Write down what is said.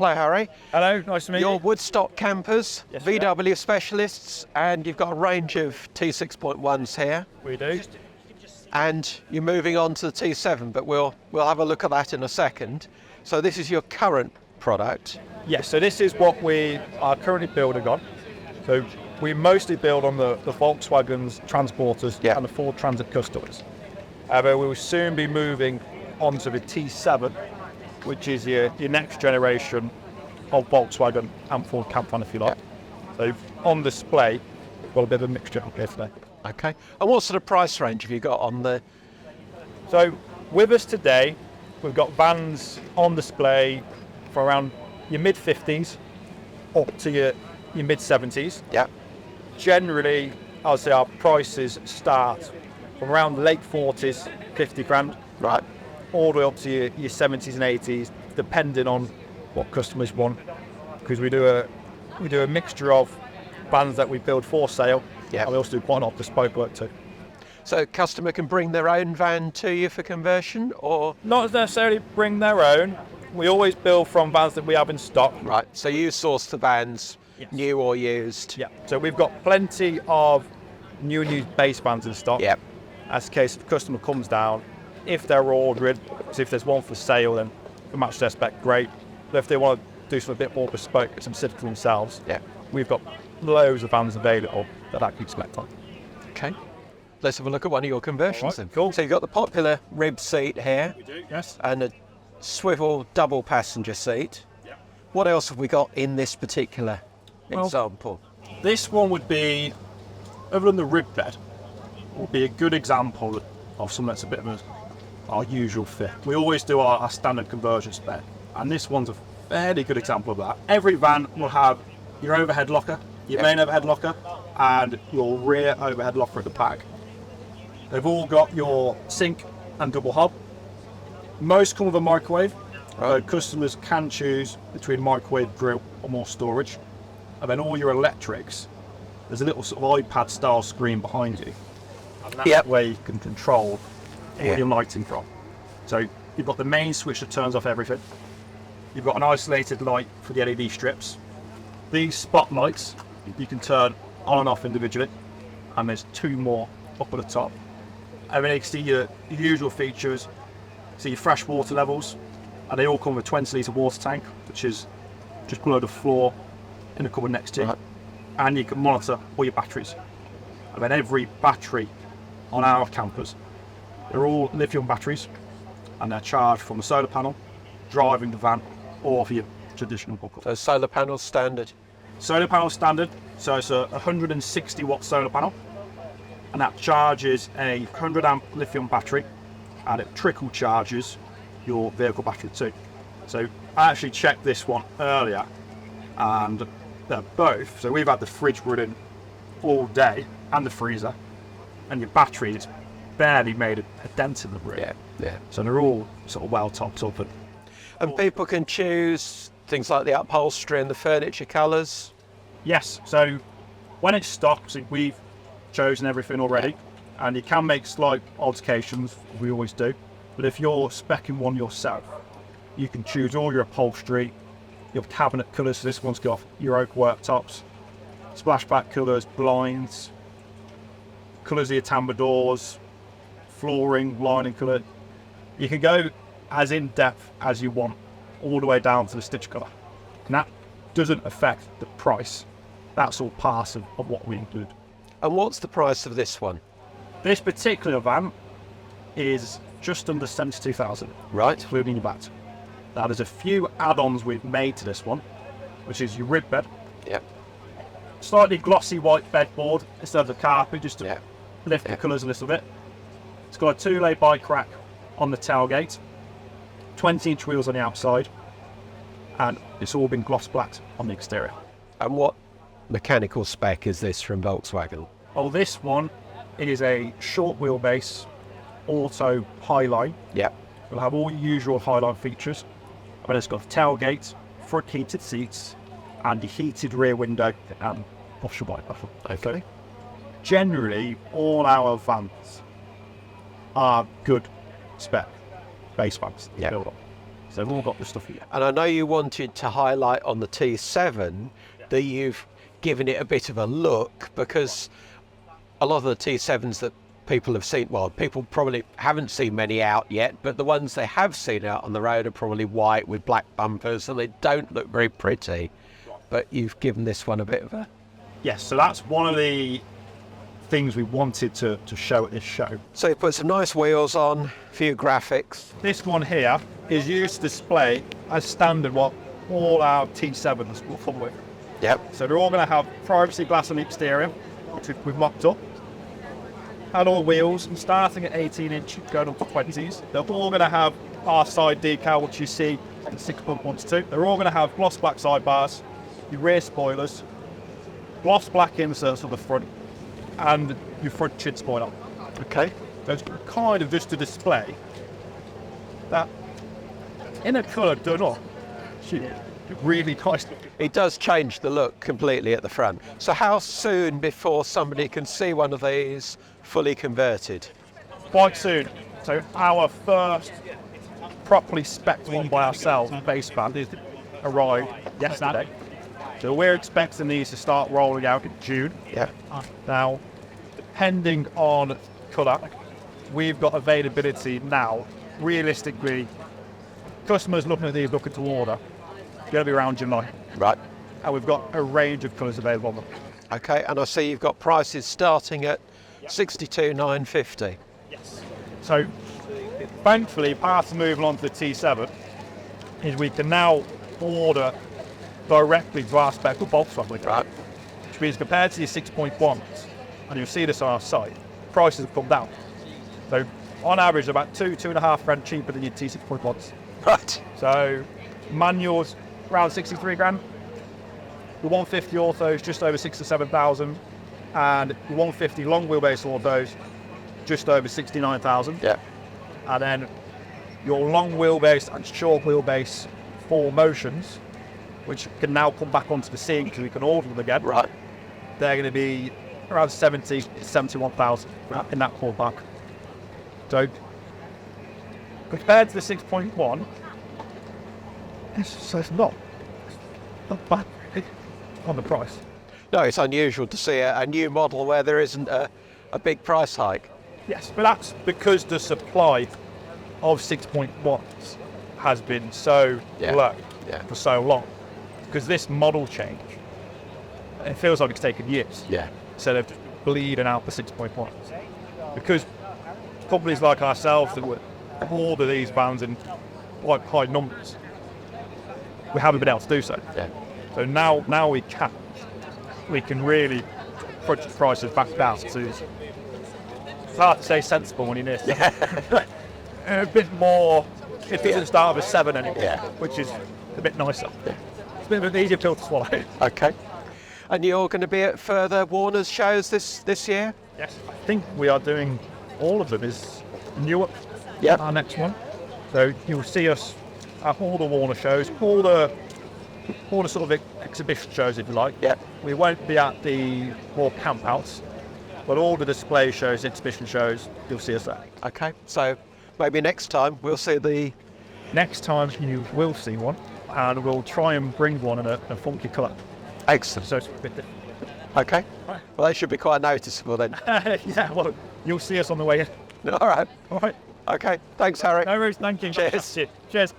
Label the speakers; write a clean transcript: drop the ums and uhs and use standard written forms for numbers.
Speaker 1: Hello, Harry.
Speaker 2: Hello, nice to meet
Speaker 1: You're
Speaker 2: you.
Speaker 1: Woodstock Campers,
Speaker 2: Yes,
Speaker 1: VW specialists, and you've got a range of T6.1s here.
Speaker 2: We do.
Speaker 1: And you're moving on to the T7, but we'll have a look at that in a second. So this is your current product.
Speaker 2: Yes, so this is what we are currently building on. So we mostly build on the Volkswagen's Transporters and the Ford Transit Customers. However, we will soon be moving on to the T7, which is your next generation of Volkswagen and Ford Campervan, if you like. So on display, we've got a bit of a mixture here today.
Speaker 1: Okay. And what sort of price range have you got on the...
Speaker 2: So with us today, we've got vans on display for around your mid-50s up to your mid-70s.
Speaker 1: Yeah.
Speaker 2: Generally, I would say our prices start from around the late 40s, 50 grand.
Speaker 1: Right.
Speaker 2: All the way up to your 70s and 80s, depending on what customers want. Because we do a mixture of vans that we build for sale, and we also do quite a lot of bespoke work too.
Speaker 1: So a customer can bring their own van to you for conversion, or...?
Speaker 2: Not necessarily bring their own. We always build from vans that we have in stock.
Speaker 1: Right, so you source the vans, new or used?
Speaker 2: Yeah, so we've got plenty of new and used base vans in stock.
Speaker 1: Yep.
Speaker 2: As the case, if the customer comes down, if they're ordering, so if there's one for sale, then we match their spec, great. But if they want to do something a bit more bespoke, specific to themselves, we've got loads of vans available that I can select on.
Speaker 1: Okay. Let's have a look at one of your conversions then.
Speaker 2: Cool.
Speaker 1: So you've got the popular rib seat here.
Speaker 2: We do, yes.
Speaker 1: And a swivel double passenger seat.
Speaker 2: Yeah.
Speaker 1: What else have we got in this particular example?
Speaker 3: This one would be, other than the rib bed, would be a good example of something that's a bit of our usual fit. We always do our standard conversion spec, and this one's a fairly good example of that. Every van will have your overhead locker, your main overhead locker, and your rear overhead locker at the back. They've all got your sink and double hob. Most come with a microwave, so customers can choose between microwave, grill, or more storage. And then all your electrics, there's a little sort of iPad style screen behind you, and that's where you can control all your lighting from. So you've got the main switch that turns off everything. You've got an isolated light for the LED strips. These spotlights you can turn on and off individually, and there's two more up at the top. And then you can see your usual features, so your fresh water levels, and they all come with a 20 litre water tank, which is just below the floor in the cupboard next to you. And you can monitor all your batteries. And then every battery on our campers, they're all lithium batteries, and they're charged from the solar panel, driving the van, or for your traditional hookup.
Speaker 1: So solar panel standard?
Speaker 3: Solar panel standard, so it's a 160 watt solar panel, and that charges a 100 amp lithium battery, and it trickle charges your vehicle battery too. So I actually checked this one earlier, and they're both, so we've had the fridge running all day, and the freezer, and your battery is barely made a dent in the brick. So they're all sort of well topped up.
Speaker 1: And people can choose things like the upholstery and the furniture colours?
Speaker 3: Yes, so when it's stocked, we've chosen everything already, and you can make slight alterations, we always do. But if you're speccing one yourself, you can choose all your upholstery, your cabinet colours. So this one's got your oak worktops, splashback colours, blinds, colours of your timber doors, flooring, lining colour. You can go as in depth as you want, all the way down to the stitch colour. And that doesn't affect the price. That's all part of what we include.
Speaker 1: And what's the price of this one?
Speaker 3: This particular van is just under 72,000.
Speaker 1: Right.
Speaker 3: Including your VAT. Now there's a few add-ons we've made to this one, which is your rib bed. Slightly glossy white bedboard instead of the carpet, just to lift the colours a little bit. It's got a 2-lay bike rack on the tailgate, 20-inch wheels on the outside, and it's all been gloss blacked on the exterior.
Speaker 1: And what mechanical spec is this from Volkswagen?
Speaker 3: Oh, this one is a short wheelbase auto highline. It'll have all your usual highline features, but it's got a tailgate, front heated seats, and the heated rear window and offshore bike buffer.
Speaker 1: Okay.
Speaker 3: Generally, all our vans are good spec base vans to build on. So we've all got the stuff here.
Speaker 1: And I know you wanted to highlight on the T7 that you've given it a bit of a look, because a lot of the T7s that people have seen, well, people probably haven't seen many out yet, but the ones they have seen out on the road are probably white with black bumpers, and they don't look very pretty. But you've given this one a bit of a...
Speaker 3: Yes, so that's one of the things we wanted to show at this show.
Speaker 1: So you put some nice wheels on, a few graphics.
Speaker 2: This one here is used to display as standard what all our T7s will come with.
Speaker 1: Yep.
Speaker 2: So they're all going to have privacy glass on the exterior, which we've mocked up. Alloy wheels, starting at 18-inch, going up to 20s. They're all going to have our side decal, which you see the 6.1 too. They're all going to have gloss black sidebars, your rear spoilers, gloss black inserts on the front, and your front chin spoiler.
Speaker 1: Okay.
Speaker 2: So it's kind of just to display that in a colour done up, really nice.
Speaker 1: It does change the look completely at the front. So how soon before somebody can see one of these fully converted?
Speaker 2: Quite soon. So our first properly spec'd one by ourselves, base band, is arrived yesterday. So we're expecting these to start rolling out in June.
Speaker 1: Yeah.
Speaker 2: Now, depending on colour, we've got availability now. Realistically, customers looking at these, looking to order, going to be around July.
Speaker 1: Right.
Speaker 2: And we've got a range of colours available on them.
Speaker 1: Okay, and I see you've got prices starting at 62,950.
Speaker 2: Yes. So, thankfully, part of moving on to the T7 is we can now order directly to our Spec with Volkswagen.
Speaker 1: Right.
Speaker 2: Which means compared to your 6.1s, and you'll see this on our site, prices have come down. So, on average, about £2.5 cheaper than your T6.1s.
Speaker 1: Right.
Speaker 2: So, manuals around 63 grand. The 150 orthos just over 6 to 7,000, and the 150 long wheelbase orthos just over 69,000.
Speaker 1: Yeah.
Speaker 2: And then your long wheelbase and short wheelbase 4 motions, which can now come back onto the scene because we can order them again.
Speaker 1: Right.
Speaker 2: They're going to be around 70 to 71,000 in that ballpark. So compared to the 6.1, it's not bad on the price.
Speaker 1: No, it's unusual to see a new model where there isn't a big price hike.
Speaker 2: Yes, but that's because the supply of 6.1s has been so low for so long. Because this model change, it feels like it's taken years.
Speaker 1: Yeah.
Speaker 2: Instead of bleeding out the 6.1s. Because companies like ourselves that would order these vans in quite high numbers, we haven't been able to do so.
Speaker 1: Yeah.
Speaker 2: So now we can really put the prices back down to, it's hard to say sensible when you're near. A bit more, it doesn't start with a 7 anymore, which is a bit nicer.
Speaker 1: Yeah.
Speaker 2: It's a bit of an easier pill to swallow.
Speaker 1: Okay. And you're going to be at further Warner's shows this year?
Speaker 2: Yes, I think we are doing all of them. Is Newark our next one. So you'll see us at all the Warner shows, all the sort of exhibition shows, if you like.
Speaker 1: Yeah.
Speaker 2: We won't be at the more campouts, but all the display shows, exhibition shows, you'll see us there.
Speaker 1: Okay. So maybe next time we'll see the...
Speaker 2: Next time you will see one, and we'll try and bring one in a funky colour.
Speaker 1: Excellent.
Speaker 2: So it's a bit different.
Speaker 1: Okay.
Speaker 2: Right.
Speaker 1: Well, they should be quite noticeable then.
Speaker 2: Yeah, well, you'll see us on the way in.
Speaker 1: All right.
Speaker 2: All right.
Speaker 1: Okay. Thanks, Harry.
Speaker 2: No worries, thank you.
Speaker 1: Cheers.
Speaker 2: Cheers.